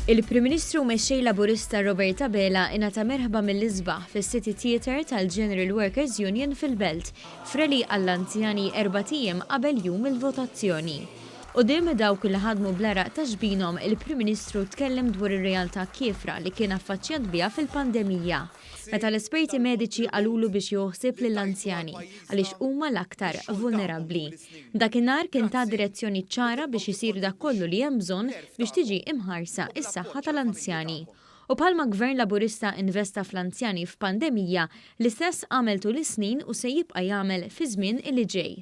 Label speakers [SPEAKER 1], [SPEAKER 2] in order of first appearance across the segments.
[SPEAKER 1] Il-Prim Ministru mexxej Laburista Roberta Bela ingħata merħba mill-isbaħ fis-City Theatre tal-General Workers Union fil-Belt freli għall-anzjani 4 ijiem qabel jum il-votazzjoni. Quddiem dawk li ħadmu bl-araq ta' xbinhom, il-Prim Ministru tkellem dwar ir-realtà kiefra li kien affaċċjat biha fil-pandemija. Meta l-esperti mediċi qalulu biex joħsib lill-anzjani għaliex huma l-aktar vulnerabbli. Dakinhar kien ta' direzzjoni ċara biex isir dak kollu li hemm bżonn biex tiġi imħarsa is-saħħa tal-anzjani. U bħalma Gvern Laburista investa fl-anzjani f'pandemija, l-istess għameltu l-snin u se jibqa' jagħmel fi żmien li ġej.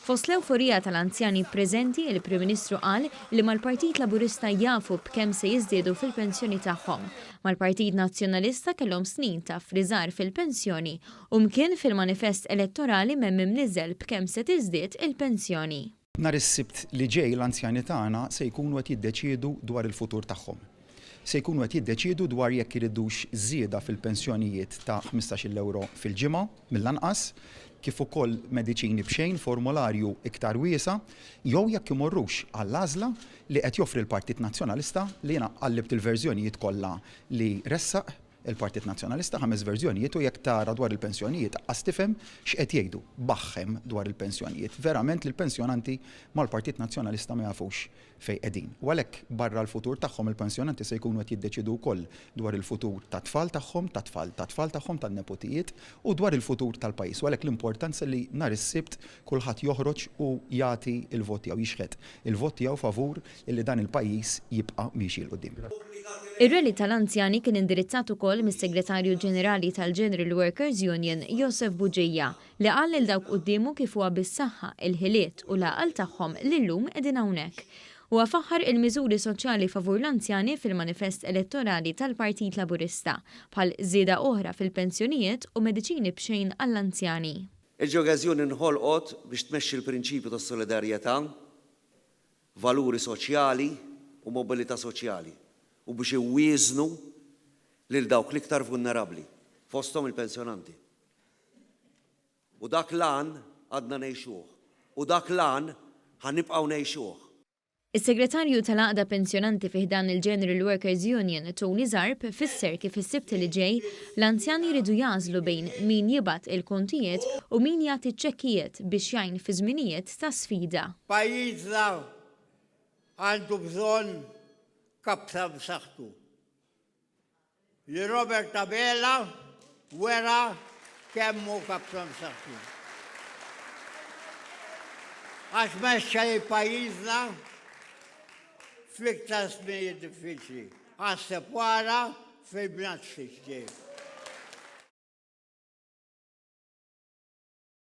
[SPEAKER 1] Fost l-euforija tal-anzjani preżenti, il-Prim Ministru qal li mal-Partit Laburista jafu b'kemm se jiżdiedu fil-pensjoni tagħhom. Mal-Partit Nazzjonalista kellhom snin ta' friżar fil-pensjoni u mkien fil-manifest elettorali m'hemm imniżel b'kemm se tiżdied il-pensjoni.
[SPEAKER 2] Nhar is-Sibt li ġej l-anzjani tagħna se jkunu qed jiddeċiedu dwar il-futur tagħhom. Se jkunu qed jiddeċiedu dwar jekk iridux żieda fil-pensjonijiet ta' 15 euro fil-ġimgħa mill-anqas, kif ukoll mediċini b'xejn formularju iktar wiesa, jew jekk imorrux għall-għażla li qed joffri l-Partit Nazzjonalista li jiena qallibt il-verżjonijiet kollha li ressaq il-Partit Nazzjonalista 5 verżjonijiet u jekk tara dwar il-pensjonijiet qas tifhem x'qed jgħidu baħħem dwar il-pensjonijiet. Verament li l-pensjonanti mal-Partit Nazzjonalista ma jafux fejn qegħdin. U għalhekk barra l-futur tagħhom il-pensjonanti se jkunu qed jiddeċidu wkoll dwar il-futur tat-tfal tagħhom, tat-tfal tagħhom, tan-nepotijiet u dwar il-futur tal-pajjiż. U għalhekk l-importanza li nhar is-Sibt kulħadd joħroġ u jagħti il-vot tiegħu jixħed il-vot tiegħu favur li dan il-pajjiż jibqa' miexi l qudiem.
[SPEAKER 1] Ir-rally tal-anzjani kien indirizzat ukoll mis-Segretarju Ġenerali tal-General Workers Union Joseph Buġija li qal lil dawk qudiemu kif huwa bis-saħħa, il-ħiliet u l-għaqal tagħhom li llum qegħdin hawnhekk. Huwa faħħar il-miżuri soċjali favur l-anzjani fil-manifest elettorali tal-Partit Laburista bħal żieda oħra fil-pensjonijiet u mediċini b'xejn għall-anzjani.
[SPEAKER 3] Il-ġogazzjoni nħolqot biex tmexxi l-prinċipju tas-solidarjetà, valuri soċjali u mobilità soċjali u biex iwieżnu lil dawk l-iktar vulnerabbli fosthom il-pensjonanti. U dak lan għadna ngħixuh. U dak lan ħanibqgħu ngħixuh.
[SPEAKER 1] Is-Segretarju tal-Għaqda Pensjonanti fih dan il-General Workers Union Tony Zarb fisser kif is-Sibt li ġej l-anzjani jridu jażlu bejn min jibgħat il-kontijiet u min jagħti ċekkijiet biex jgħin fi żminijiet ta' sfida.
[SPEAKER 4] Pajjiżna għandu bżonn kabsa b'saħħtu. Li Roberta Bela wera kemm hu kabsa b'saħħtu. Għax mexxa pajjiżna fl-iktar żmien diffiċli. Għas-separa fil-bnat ġej.